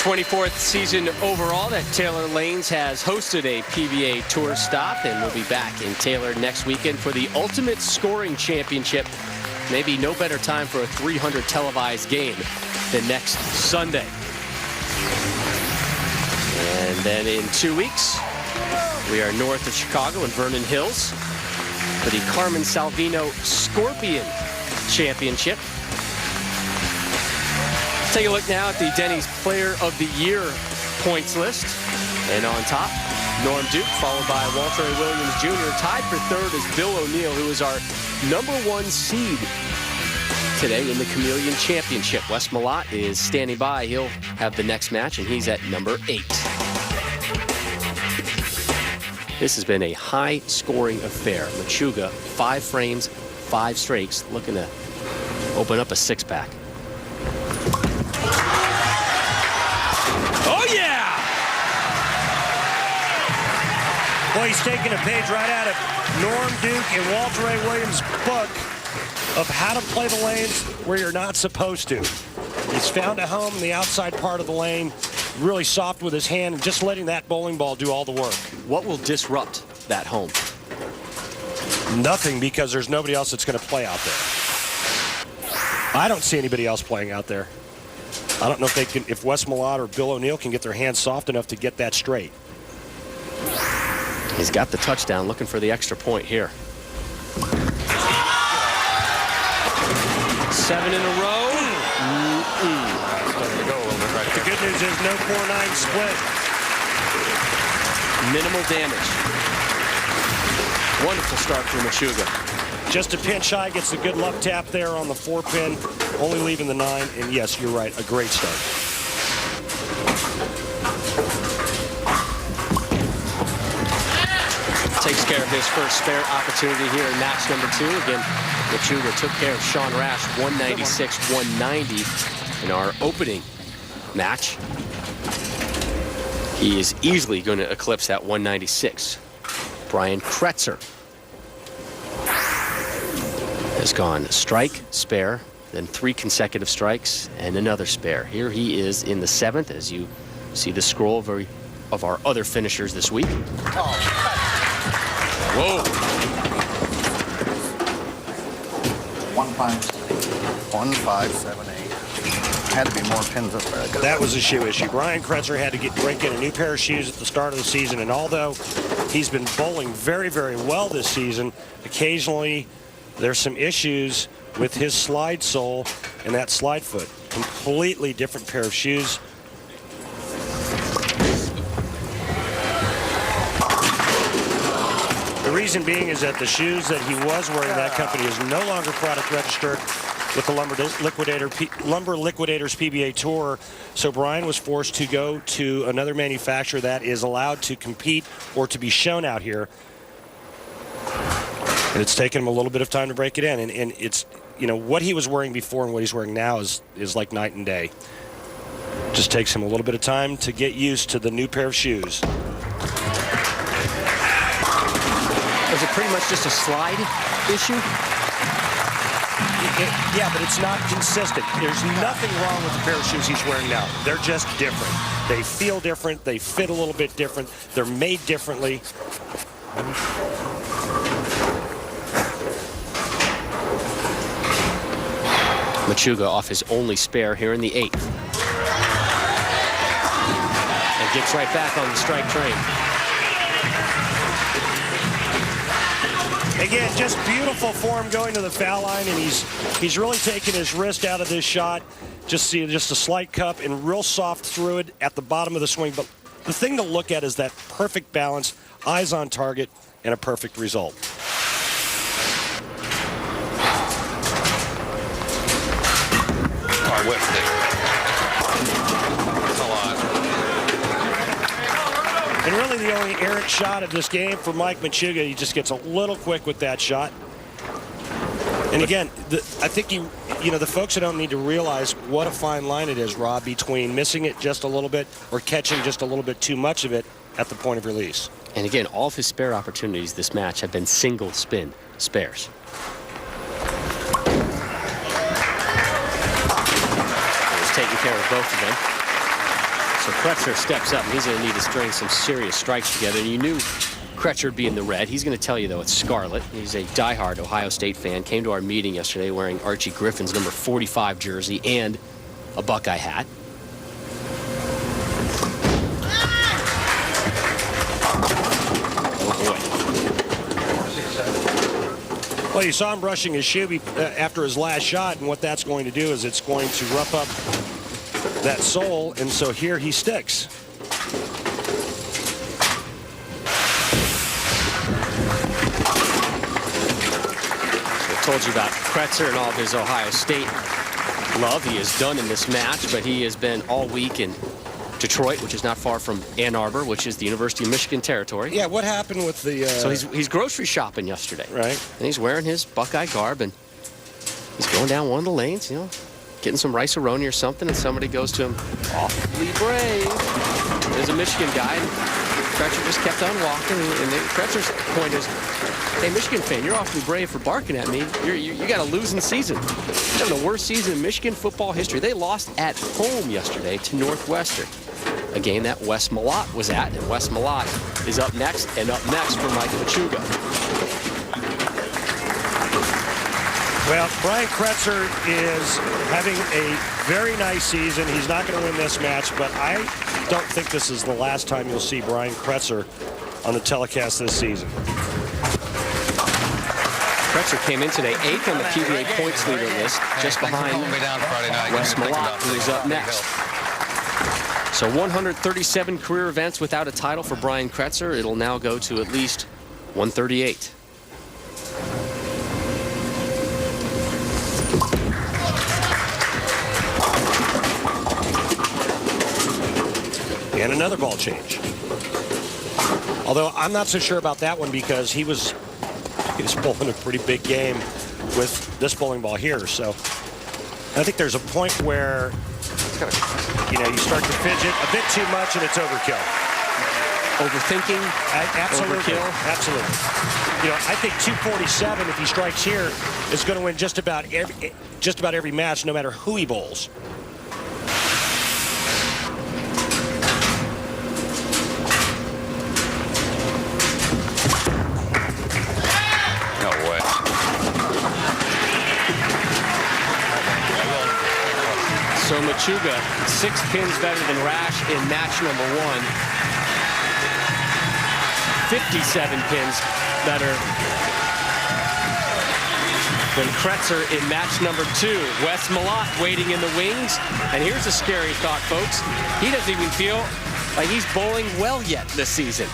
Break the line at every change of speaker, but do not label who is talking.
24th season overall that Taylor Lanes has hosted a PBA Tour stop, and we'll be back in Taylor next weekend for the Ultimate Scoring Championship. Maybe no better time for a 300 televised game than next Sunday. And then in 2 weeks, we are north of Chicago in Vernon Hills for the Carmen Salvino Scorpion Championship. Take a look now at the Denny's Player of the Year points list. And on top, Norm Duke, followed by Walter A. Williams Jr. Tied for third is Bill O'Neill, who is our #1 seed today in the Chameleon Championship. Wes Malott is standing by. He'll have the next match, and he's at #8. This has been a high-scoring affair. Machuga, 5 frames, 5 strikes, looking to open up a 6-pack. Oh, yeah!
Well, he's taking a page right out of Norm Duke and Walter A. Williams' book of how to play the lanes where you're not supposed to. He's found a home in the outside part of the lane, really soft with his hand, and just letting that bowling ball do all the work.
What will disrupt that home?
Nothing, because there's nobody else that's going to play out there. I don't see anybody else playing out there. I don't know if they can, if Wes Malott or Bill O'Neill can get their hands soft enough to get that straight.
He's got the touchdown, looking for the extra point here. 7 in a row.
The good news is no 4-9 split.
Minimal damage. Wonderful start for Machuga.
Just a pinch high, gets a good love tap there on the 4-pin, only leaving the 9, and yes, you're right, a great start.
Takes care of his first spare opportunity here in match #2. Again, Machuga took care of Sean Rash, 196-190 in our opening match. He is easily going to eclipse that 196. Brian Kretzer has gone strike, spare, then 3 consecutive strikes, and another spare. Here he is in the 7th, as you see the scroll of our other finishers this week. Whoa.
157.8. Had to be more pins up there.
That was a shoe issue. Brian Kretzer had to break in a new pair of shoes at the start of the season, and although he's been bowling very, very well this season, occasionally there's some issues with his slide sole and that slide foot. Completely different pair of shoes. The reason being is that the shoes that he was wearing in that company is no longer product registered with the Lumber Liquidators PBA Tour. So Brian was forced to go to another manufacturer that is allowed to compete or to be shown out here. And it's taken him a little bit of time to break it in. And it's, you know, what he was wearing before and what he's wearing now is like night and day. Just takes him a little bit of time to get used to the new pair of shoes.
Is it pretty much just a slide issue?
Yeah, but it's not consistent. There's nothing wrong with the pair of shoes he's wearing now. They're just different. They feel different. They fit a little bit different. They're made differently.
Machuga off his only spare here in the 8th. And gets right back on the strike train.
Again, just beautiful form going to the foul line, and he's really taken his wrist out of this shot. Just a slight cup and real soft through it at the bottom of the swing. But the thing to look at is that perfect balance, eyes on target, and a perfect result.
Oh, whiffed it. That's a lot.
And really the only errant shot of this game for Mike Machuga, he just gets a little quick with that shot. And again, I think the folks that don't need to realize what a fine line it is, Rob, between missing it just a little bit or catching just a little bit too much of it at the point of release.
And again, all of his spare opportunities this match have been single spin spares. He's taking care of both of them. So Kretzer steps up, and he's going to need to string some serious strikes together. And you knew Kretzer would be in the red. He's going to tell you, though, it's scarlet. He's a diehard Ohio State fan. Came to our meeting yesterday wearing Archie Griffin's number 45 jersey and a Buckeye hat. Oh, boy.
Well, you saw him brushing his shoe after his last shot, and what that's going to do is it's going to rough up that sole, and so here he sticks.
Told you about Kretzer and all of his Ohio State love he has done in this match, but he has been all week in Detroit, which is not far from Ann Arbor, which is the University of Michigan territory.
Yeah, what happened with the...
So he's grocery shopping yesterday.
Right.
And he's wearing his Buckeye garb, and he's going down one of the lanes, you know, getting some rice-a-roni or something, and somebody goes to him, awfully brave. There's a Michigan guy, and Kretzer just kept on walking, and Kretzer's point is, hey, Michigan fan, you're awfully brave for barking at me. You got a losing season. You're having the worst season in Michigan football history. They lost at home yesterday to Northwestern, a game that Wes Malott was at, and Wes Malott is up next, and up next for Mike Machuga.
Well, Brian Kretzer is having a very nice season. He's not going to win this match, but I don't think this is the last time you'll see Brian Kretzer on the telecast this season.
Kretzer came in today 8th on the PBA points leader list, just behind Wes Malott, who is up next. So 137 career events without a title for Brian Kretzer. It'll now go to at least 138.
And another ball change. Although I'm not so sure about that one because he was bowling a pretty big game with this bowling ball here. So I think there's a point where, you know, you start to fidget a bit too much and it's overkill.
Overthinking,
Absolutely.
overkill.
Absolutely. You know, I think 247, if he strikes here, is going to win just about every match, no matter who he bowls.
So Machuga, 6 pins better than Rash in match number 1. 57 pins better than Kretzer in match number 2. Wes Malott waiting in the wings. And here's a scary thought, folks. He doesn't even feel like he's bowling well yet this season.